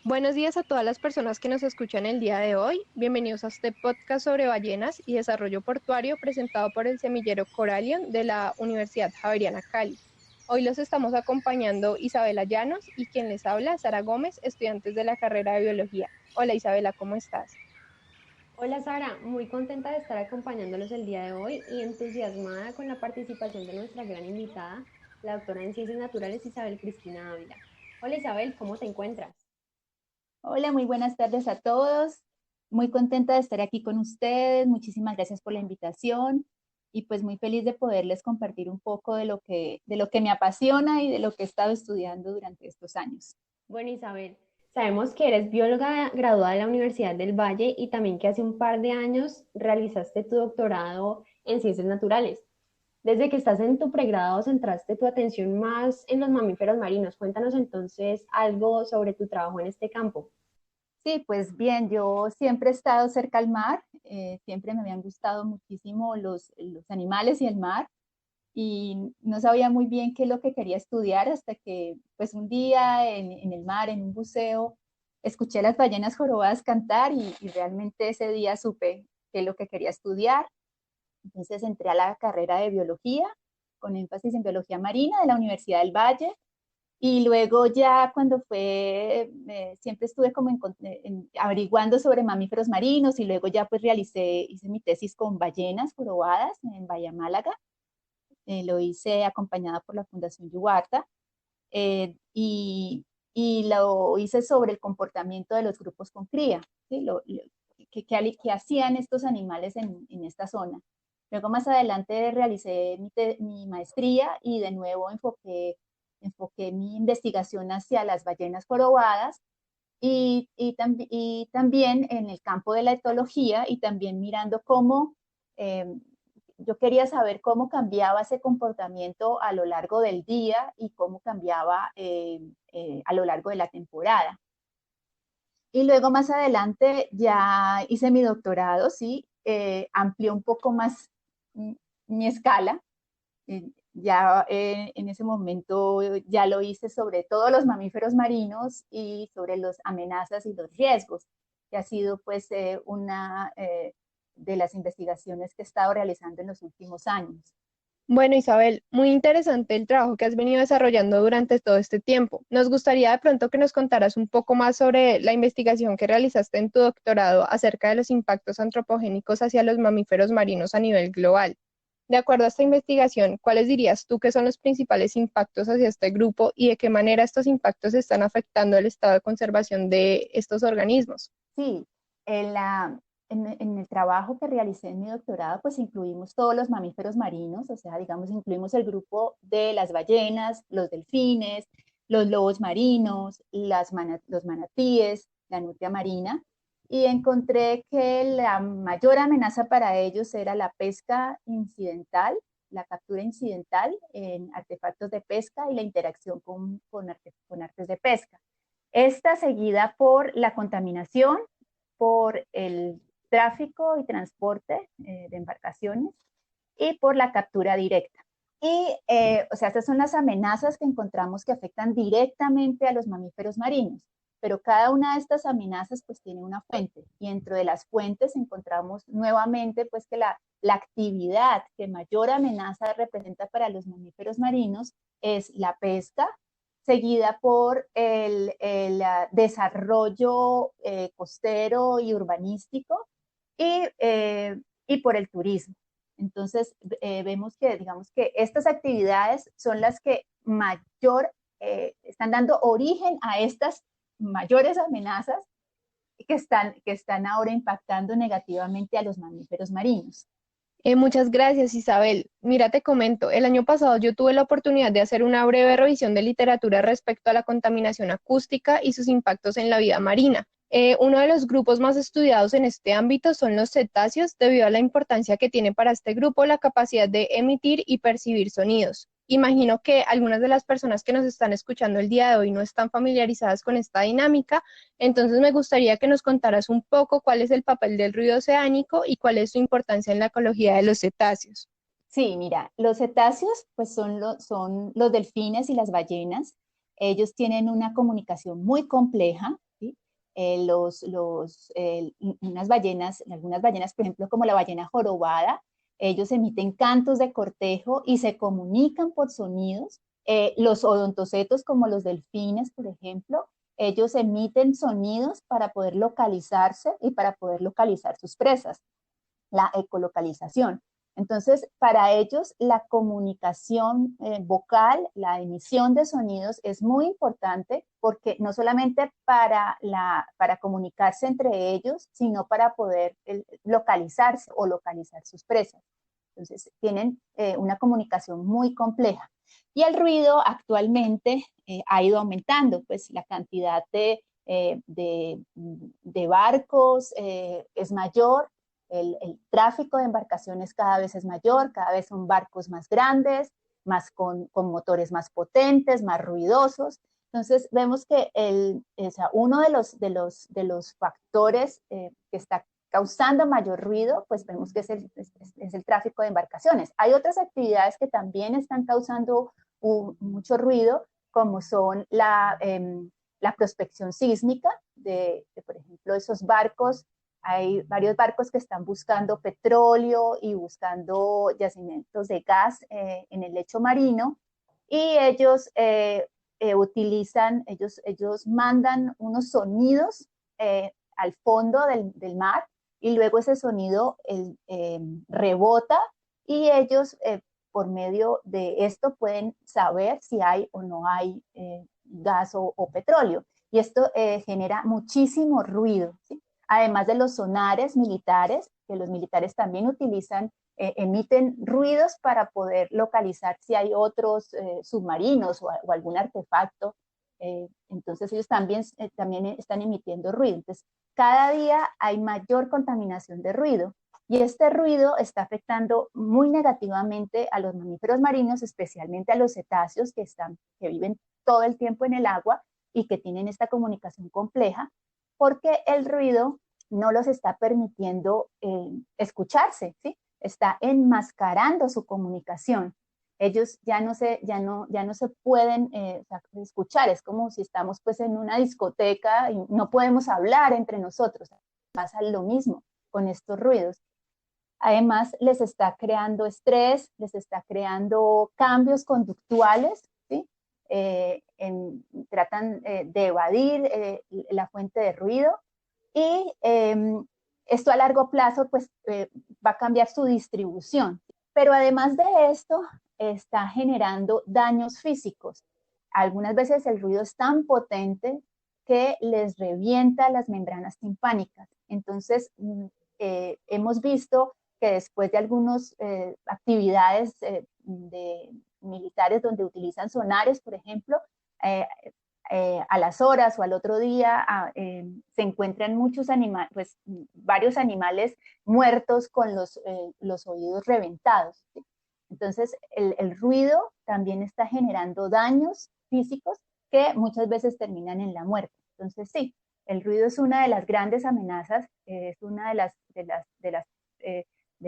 Buenos días a todas las personas que nos escuchan el día de hoy. Bienvenidos a este podcast sobre ballenas y desarrollo portuario presentado por el semillero Corallion de la Universidad Javeriana Cali. Hoy los estamos acompañando Isabela Llanos y quien les habla, Sara Gómez, estudiantes de la carrera de biología. Hola Isabela, ¿cómo estás? Hola Sara, muy contenta de estar acompañándolos el día de hoy y entusiasmada con la participación de nuestra gran invitada, la doctora en Ciencias Naturales Isabel Cristina Ávila. Hola Isabel, ¿cómo te encuentras? Hola, muy buenas tardes a todos. Muy contenta de estar aquí con ustedes. Muchísimas gracias por la invitación y pues muy feliz de poderles compartir un poco de lo que me apasiona y de lo que he estado estudiando durante estos años. Bueno Isabel, sabemos que eres bióloga graduada de la Universidad del Valle y también que hace un par de años realizaste tu doctorado en Ciencias Naturales. Desde que estás en tu pregrado, centraste tu atención más en los mamíferos marinos. Cuéntanos entonces algo sobre tu trabajo en este campo. Sí, pues bien, yo siempre he estado cerca al mar, siempre me habían gustado muchísimo los animales y el mar y no sabía muy bien qué es lo que quería estudiar hasta que pues un día en el mar, en un buceo, escuché a las ballenas jorobadas cantar y realmente ese día supe qué es lo que quería estudiar. Entonces entré a la carrera de biología con énfasis en biología marina de la Universidad del Valle y luego ya cuando siempre estuve como averiguando sobre mamíferos marinos y luego ya pues hice mi tesis con ballenas jorobadas en Bahía Málaga. Lo hice acompañada por la Fundación Yubarta y lo hice sobre el comportamiento de los grupos con cría, ¿sí? ¿Qué hacían estos animales en esta zona? Luego más adelante realicé mi maestría y de nuevo enfoqué mi investigación hacia las ballenas jorobadas y también en el campo de la etología y también mirando cómo eh, yo quería saber cómo cambiaba ese comportamiento a lo largo del día y cómo cambiaba a lo largo de la temporada. Y luego más adelante ya hice mi doctorado, sí, amplió un poco más mi escala. En ese momento ya lo hice sobre todos los mamíferos marinos y sobre las amenazas y los riesgos, que ha sido pues una de las investigaciones que he estado realizando en los últimos años. Bueno, Isabel, muy interesante el trabajo que has venido desarrollando durante todo este tiempo. Nos gustaría de pronto que nos contaras un poco más sobre la investigación que realizaste en tu doctorado acerca de los impactos antropogénicos hacia los mamíferos marinos a nivel global. De acuerdo a esta investigación, ¿cuáles dirías tú que son los principales impactos hacia este grupo y de qué manera estos impactos están afectando el estado de conservación de estos organismos? Sí, en el trabajo que realicé en mi doctorado, pues incluimos todos los mamíferos marinos, o sea, digamos, incluimos el grupo de las ballenas, los delfines, los lobos marinos, los manatíes, la nutria marina, y encontré que la mayor amenaza para ellos era la pesca incidental, la captura incidental en artefactos de pesca y la interacción con artes de pesca. Esta seguida por la contaminación, por el tráfico y transporte de embarcaciones y por la captura directa. O sea, estas son las amenazas que encontramos que afectan directamente a los mamíferos marinos, pero cada una de estas amenazas pues tiene una fuente y dentro de las fuentes encontramos nuevamente pues que la actividad que mayor amenaza representa para los mamíferos marinos es la pesca, seguida por el desarrollo costero y urbanístico y por el turismo. Entonces, vemos que, digamos que estas actividades son las que están dando origen a estas mayores amenazas que están ahora impactando negativamente a los mamíferos marinos. Muchas gracias, Isabel. Mira, te comento, el año pasado yo tuve la oportunidad de hacer una breve revisión de literatura respecto a la contaminación acústica y sus impactos en la vida marina. Uno de los grupos más estudiados en este ámbito son los cetáceos, debido a la importancia que tiene para este grupo la capacidad de emitir y percibir sonidos. Imagino que algunas de las personas que nos están escuchando el día de hoy no están familiarizadas con esta dinámica, entonces me gustaría que nos contaras un poco cuál es el papel del ruido oceánico y cuál es su importancia en la ecología de los cetáceos. Sí, mira, los cetáceos pues son los delfines y las ballenas. Ellos tienen una comunicación muy compleja, ¿sí? algunas ballenas, por ejemplo, como la ballena jorobada, ellos emiten cantos de cortejo y se comunican por sonidos. Los odontocetos, como los delfines, por ejemplo, ellos emiten sonidos para poder localizarse y para poder localizar sus presas, la ecolocalización. Entonces, para ellos la comunicación vocal, la emisión de sonidos es muy importante porque no solamente para comunicarse entre ellos, sino para poder localizarse o localizar sus presas. Entonces, tienen una comunicación muy compleja. Y el ruido actualmente ha ido aumentando, pues la cantidad de barcos es mayor, el tráfico de embarcaciones cada vez es mayor, cada vez son barcos más grandes, más con motores más potentes, más ruidosos. Entonces vemos que uno de los factores que está causando mayor ruido, pues vemos que es el tráfico de embarcaciones. Hay otras actividades que también están causando mucho ruido, como son la prospección sísmica por ejemplo, esos barcos. Hay varios barcos que están buscando petróleo y buscando yacimientos de gas en el lecho marino, y ellos ellos mandan unos sonidos al fondo del mar, y luego ese sonido rebota, y ellos por medio de esto pueden saber si hay o no hay gas o petróleo. Y esto genera muchísimo ruido, ¿sí? Además de los sonares militares, que los militares también utilizan, emiten ruidos para poder localizar si hay otros submarinos o algún artefacto. Entonces ellos también están emitiendo ruido. Entonces, cada día hay mayor contaminación de ruido, y este ruido está afectando muy negativamente a los mamíferos marinos, especialmente a los cetáceos que viven todo el tiempo en el agua y que tienen esta comunicación compleja, porque el ruido no los está permitiendo escucharse, ¿sí? Está enmascarando su comunicación. Ellos ya no se pueden escuchar, es como si estamos pues en una discoteca y no podemos hablar entre nosotros. Pasa lo mismo con estos ruidos. Además, les está creando estrés, les está creando cambios conductuales, ¿sí? Tratan de evadir la fuente de ruido, y esto a largo plazo pues va a cambiar su distribución. Pero además de esto, está generando daños físicos. Algunas veces el ruido es tan potente que les revienta las membranas timpánicas. Entonces, hemos visto que después de algunas actividades de militares donde utilizan sonares, por ejemplo, a las horas o al otro día se encuentran pues, varios animales muertos con los oídos reventados, ¿sí? Entonces, el ruido también está generando daños físicos que muchas veces terminan en la muerte. Entonces, sí, el ruido es una de las grandes amenazas, es una de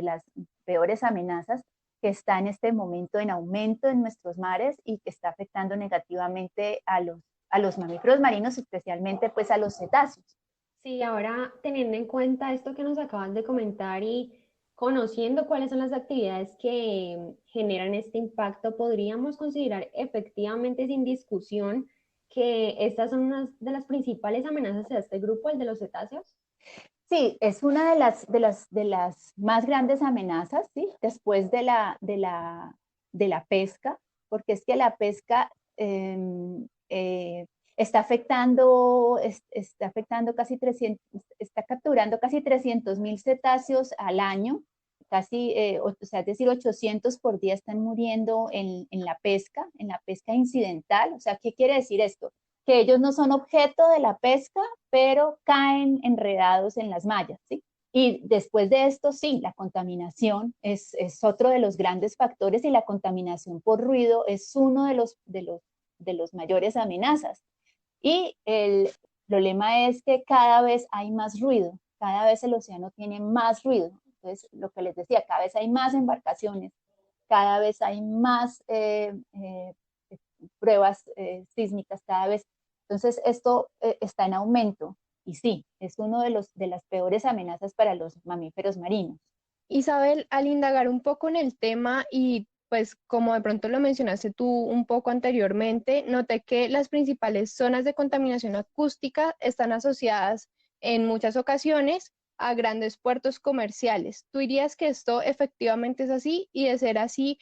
las peores amenazas que está en este momento en aumento en nuestros mares y que está afectando negativamente a los mamíferos marinos, especialmente pues a los cetáceos. Sí, ahora teniendo en cuenta esto que nos acabas de comentar y conociendo cuáles son las actividades que generan este impacto, podríamos considerar efectivamente sin discusión que estas son unas de las principales amenazas de este grupo, el de los cetáceos. Sí, es una de las más grandes amenazas, ¿sí? Después de la pesca, porque es que la pesca está afectando casi 300, está capturando casi 300.000 cetáceos al año, casi, o sea, es decir, 800 por día están muriendo en la pesca incidental. O sea, ¿qué quiere decir esto? Que ellos no son objeto de la pesca, pero caen enredados en las mallas, ¿sí? Y después de esto, sí, la contaminación es otro de los grandes factores, y la contaminación por ruido es uno de los mayores amenazas. Y el problema es que cada vez hay más ruido, cada vez el océano tiene más ruido. Entonces, lo que les decía, cada vez hay más embarcaciones, cada vez hay más pruebas sísmicas, cada vez. Entonces, esto está en aumento. y sí, es uno de las peores amenazas para los mamíferos marinos. Isabel, al indagar un poco en el tema y pues como de pronto lo mencionaste tú un poco anteriormente, noté que las principales zonas de contaminación acústica están asociadas en muchas ocasiones a grandes puertos comerciales. ¿Tú dirías que esto efectivamente es así? Y de ser así,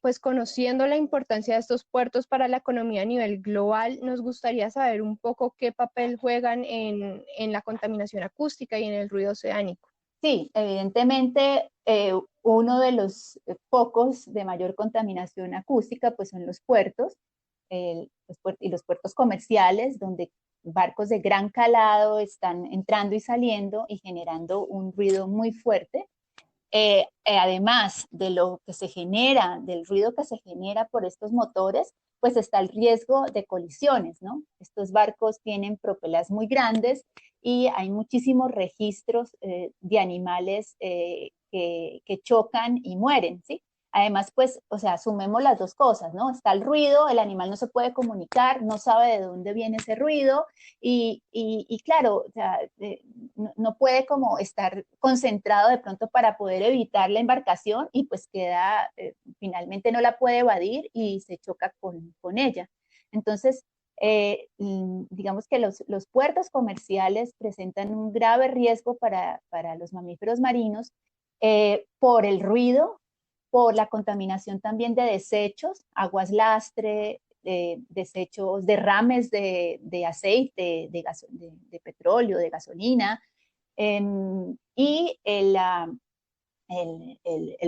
pues conociendo la importancia de estos puertos para la economía a nivel global, nos gustaría saber un poco qué papel juegan en la contaminación acústica y en el ruido oceánico. Sí, evidentemente uno de los focos de mayor contaminación acústica pues son los puertos, y los puertos comerciales, donde barcos de gran calado están entrando y saliendo y generando un ruido muy fuerte. Además de lo que se genera, del ruido que se genera por estos motores, pues está el riesgo de colisiones, ¿no? Estos barcos tienen propelas muy grandes y hay muchísimos registros de animales que chocan y mueren, ¿sí? Además, pues, o sea, sumemos las dos cosas, ¿no? Está el ruido, el animal no se puede comunicar, no sabe de dónde viene ese ruido y claro, o sea, no puede como estar concentrado de pronto para poder evitar la embarcación y pues queda, finalmente no la puede evadir y se choca con ella. Entonces, digamos que los puertos comerciales presentan un grave riesgo para los mamíferos marinos por el ruido, por la contaminación también de desechos, aguas lastre, desechos, derrames de aceite, de petróleo, de gasolina, y el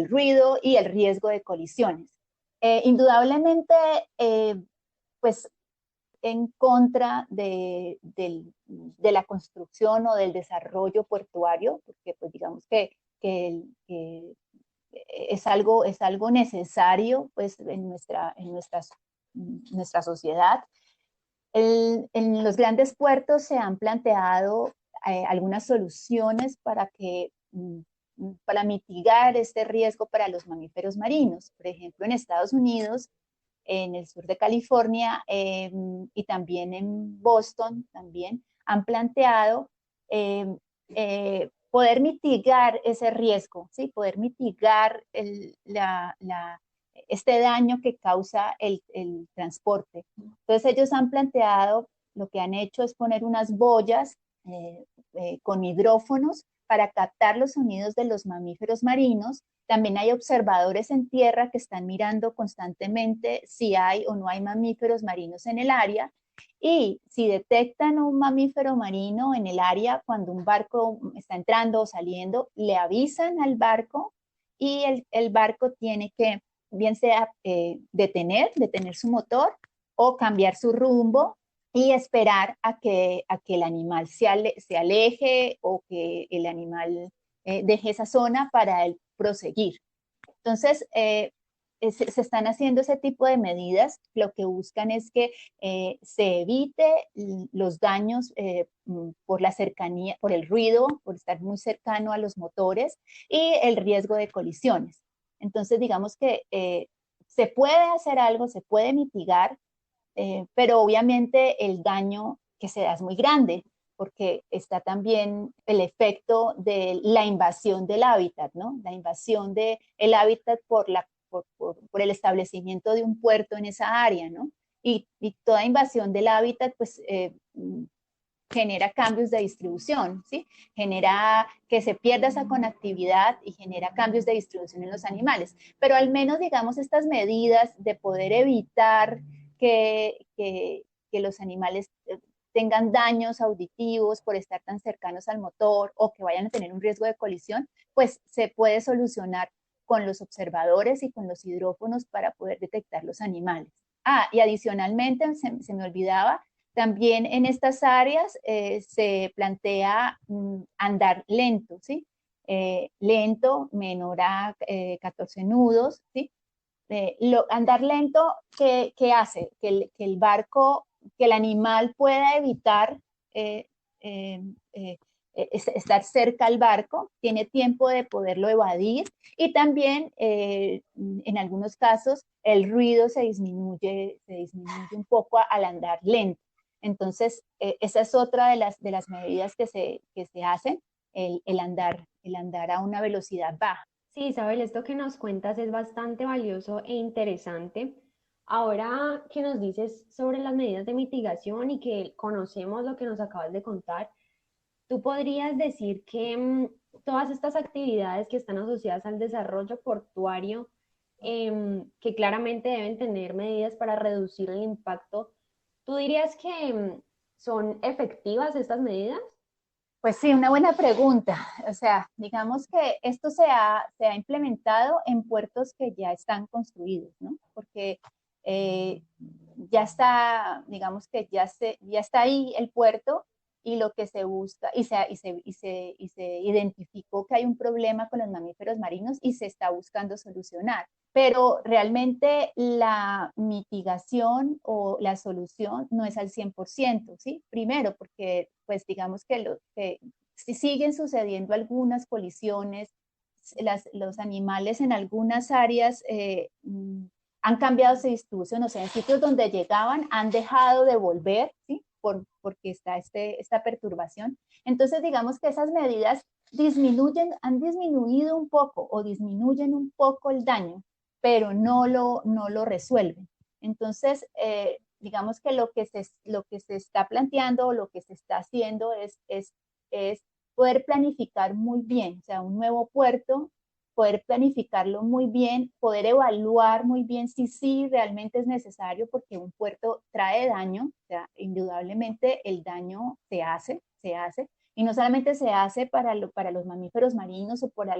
ruido y el riesgo de colisiones. Indudablemente, pues en contra de la construcción o del desarrollo portuario, porque pues digamos que es algo necesario pues, nuestra sociedad. En los grandes puertos se han planteado algunas soluciones para mitigar este riesgo para los mamíferos marinos. Por ejemplo, en Estados Unidos, en el sur de California y también en Boston, también han planteado poder mitigar ese riesgo, ¿sí? Poder mitigar este daño que causa el transporte. Entonces ellos han planteado, lo que han hecho es poner unas boyas con hidrófonos para captar los sonidos de los mamíferos marinos. También hay observadores en tierra que están mirando constantemente si hay o no hay mamíferos marinos en el área. Y si detectan un mamífero marino en el área cuando un barco está entrando o saliendo, le avisan al barco y el barco tiene que, bien sea detener su motor o cambiar su rumbo y esperar a que el animal se aleje o que el animal deje esa zona para él proseguir. Entonces, se están haciendo ese tipo de medidas. Lo que buscan es que se evite los daños por la cercanía, por el ruido, por estar muy cercano a los motores y el riesgo de colisiones. Entonces, digamos que se puede hacer algo, se puede mitigar, pero obviamente el daño que se da es muy grande porque está también el efecto de la invasión del hábitat, ¿no? La invasión del hábitat por el establecimiento de un puerto en esa área, ¿no? Y toda invasión del hábitat, pues, genera cambios de distribución, ¿sí? Genera que se pierda esa conectividad y genera cambios de distribución en los animales. Pero al menos, digamos, estas medidas de poder evitar que los animales tengan daños auditivos por estar tan cercanos al motor o que vayan a tener un riesgo de colisión, pues se puede solucionar con los observadores y con los hidrófonos para poder detectar los animales. Ah, y adicionalmente, se me olvidaba, también en estas áreas se plantea andar lento, ¿sí? Lento, menor a 14 nudos, ¿sí? Andar lento, ¿qué hace? Que el barco, que el animal pueda evitar eh, eh, eh, estar cerca al barco, tiene tiempo de poderlo evadir y también en algunos casos el ruido se disminuye un poco al andar lento. Entonces, esa es otra de las medidas que se hacen, el andar a una velocidad baja. Sí, Isabel, esto que nos cuentas es bastante valioso e interesante. Ahora que nos dices sobre las medidas de mitigación y que conocemos lo que nos acabas de contar, ¿tú podrías decir que todas estas actividades que están asociadas al desarrollo portuario, que claramente deben tener medidas para reducir el impacto, tú dirías que son efectivas estas medidas? Pues sí, una buena pregunta. O sea, digamos que esto se ha implementado en puertos que ya están construidos, ¿no? Porque ya está, digamos que ya está ahí el puerto y lo que se busca, y se identificó que hay un problema con los mamíferos marinos y se está buscando solucionar. Pero realmente la mitigación o la solución no es al 100%, ¿sí? Primero, porque pues digamos que si siguen sucediendo algunas colisiones, los animales en algunas áreas han cambiado su distribución, o sea, en sitios donde llegaban han dejado de volver, ¿sí? Porque está esta perturbación. Entonces, digamos que esas medidas han disminuido un poco o disminuyen un poco el daño, pero no lo resuelven. Entonces, digamos que lo que se está planteando o lo que se está haciendo es poder planificar muy bien, o sea, un nuevo puerto, poder planificarlo muy bien, poder evaluar muy bien si sí realmente es necesario, porque un puerto trae daño, o sea, indudablemente el daño se hace, y no solamente se hace para los mamíferos marinos o para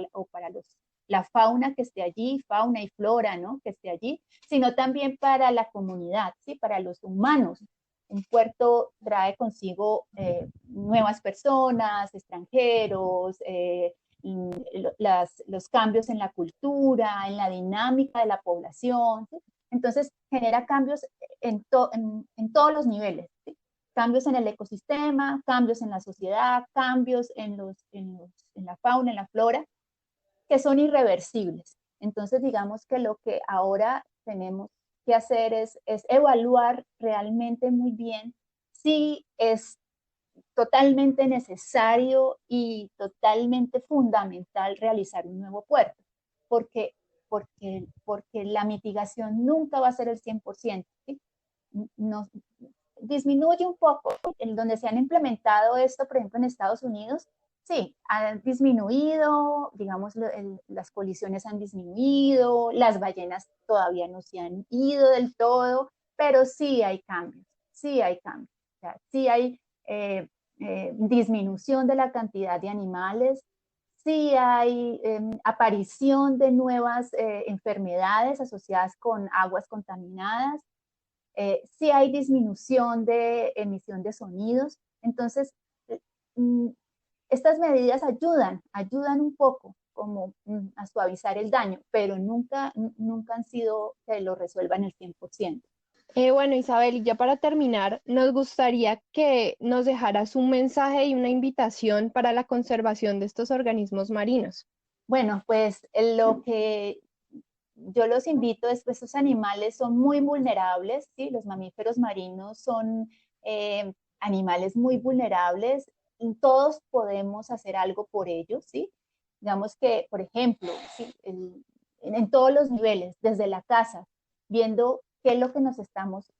la fauna que esté allí, fauna y flora, ¿no? Que esté allí, sino también para la comunidad, ¿sí? Para los humanos. Un puerto trae consigo nuevas personas, extranjeros, los cambios en la cultura, en la dinámica de la población, ¿sí? Entonces genera cambios en todos los niveles, ¿sí? Cambios en el ecosistema, cambios en la sociedad, cambios en la fauna, en la flora, que son irreversibles. Entonces, digamos que lo que ahora tenemos que hacer es evaluar realmente muy bien si es totalmente necesario y totalmente fundamental realizar un nuevo puerto, porque, porque la mitigación nunca va a ser el 100%, ¿sí? No, disminuye un poco. En donde se han implementado esto, por ejemplo, en Estados Unidos, sí, han disminuido, digamos, las colisiones han disminuido, las ballenas todavía no se han ido del todo, pero sí hay cambios, sí hay cambios. O sea, sí hay disminución de la cantidad de animales, sí hay aparición de nuevas enfermedades asociadas con aguas contaminadas, sí hay disminución de emisión de sonidos. Entonces, mm, estas medidas ayudan un poco como a suavizar el daño, pero nunca han sido que lo resuelvan el 100%. Bueno, Isabel, y ya para terminar, nos gustaría que nos dejaras un mensaje y una invitación para la conservación de estos organismos marinos. Bueno, pues lo que yo los invito es que estos animales son muy vulnerables, ¿sí? Los mamíferos marinos son animales muy vulnerables, y todos podemos hacer algo por ellos, ¿sí? Digamos que, por ejemplo, ¿sí? En todos los niveles, desde la casa, viendo qué es lo que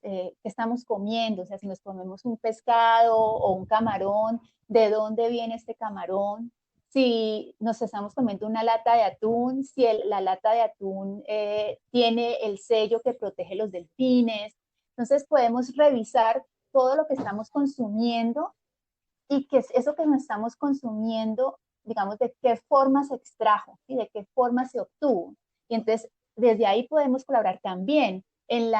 que estamos comiendo, o sea, si nos comemos un pescado o un camarón, de dónde viene este camarón, si nos estamos comiendo una lata de atún, si la lata de atún tiene el sello que protege los delfines. Entonces podemos revisar todo lo que estamos consumiendo y que eso que nos estamos consumiendo, digamos, de qué forma se extrajo y de qué forma se obtuvo. Y entonces desde ahí podemos colaborar también en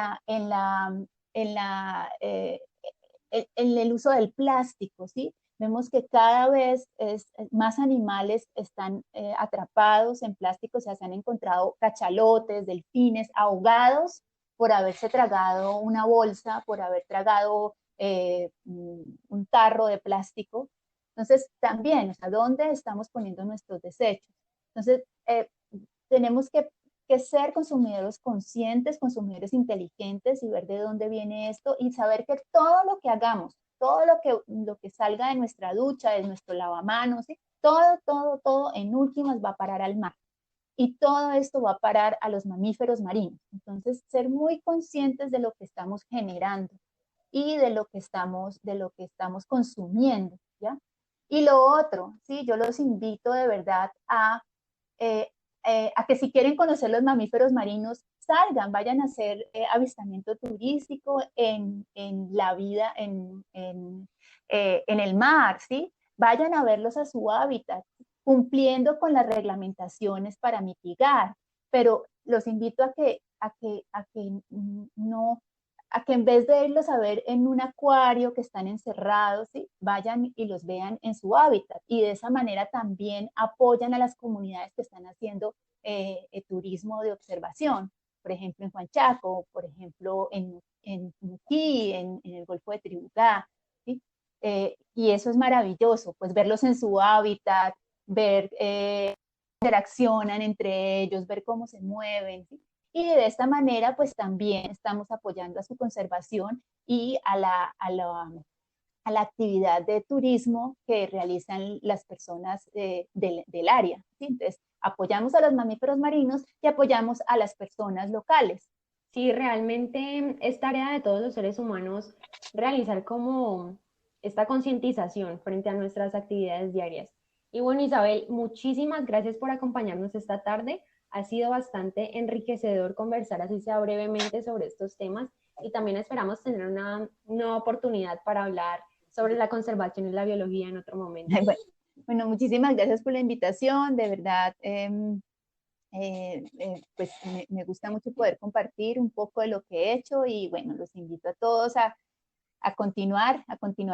en el uso del plástico, ¿sí? Vemos que cada vez más animales están atrapados en plástico, o sea, se han encontrado cachalotes, delfines ahogados por haberse tragado una bolsa, por haber tragado un tarro de plástico. Entonces, también, o sea, ¿dónde estamos poniendo nuestros desechos? Entonces, tenemos que que ser consumidores conscientes, consumidores inteligentes y ver de dónde viene esto y saber que todo lo que hagamos, todo lo que salga de nuestra ducha, de nuestro lavamanos, ¿sí? Todo en últimas va a parar al mar. Y todo esto va a parar a los mamíferos marinos. Entonces, ser muy conscientes de lo que estamos generando y de lo que estamos consumiendo, ¿ya? Y lo otro, ¿sí? Yo los invito de verdad eh, a que si quieren conocer los mamíferos marinos, salgan, vayan a hacer avistamiento turístico en la vida, en el mar, ¿sí? Vayan a verlos a su hábitat, cumpliendo con las reglamentaciones para mitigar, pero los invito no, a que en vez de irlos a ver en un acuario que están encerrados, ¿sí? Vayan y los vean en su hábitat y de esa manera también apoyan a las comunidades que están haciendo turismo de observación, por ejemplo en Juan Chaco, por ejemplo en Nuquí, en el Golfo de Tributá, ¿sí? Y eso es maravilloso, pues verlos en su hábitat, ver interaccionan entre ellos, ver cómo se mueven, ¿sí? Y de esta manera, pues también estamos apoyando a su conservación y a la actividad de turismo que realizan las personas del área, ¿sí? Entonces, apoyamos a los mamíferos marinos y apoyamos a las personas locales. Sí, realmente es tarea de todos los seres humanos realizar como esta concientización frente a nuestras actividades diarias. Y bueno, Isabel, muchísimas gracias por acompañarnos esta tarde. Ha sido bastante enriquecedor conversar así sea brevemente sobre estos temas y también esperamos tener una nueva oportunidad para hablar sobre la conservación y la biología en otro momento. Bueno, muchísimas gracias por la invitación, de verdad. Pues me gusta mucho poder compartir un poco de lo que he hecho y bueno, los invito a todos a continuar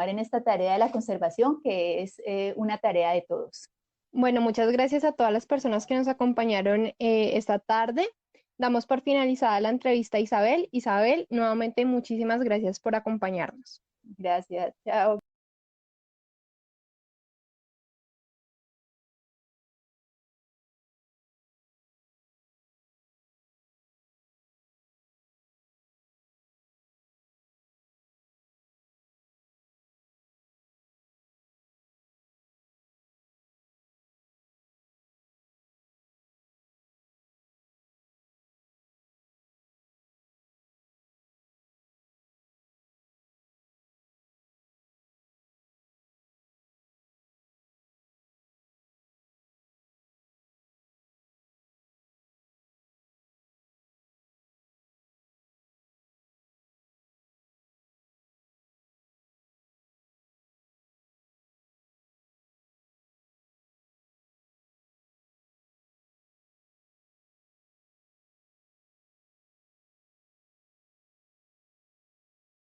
en esta tarea de la conservación, que es una tarea de todos. Bueno, muchas gracias a todas las personas que nos acompañaron esta tarde. Damos por finalizada la entrevista a Isabel. Isabel, nuevamente muchísimas gracias por acompañarnos. Gracias, chao.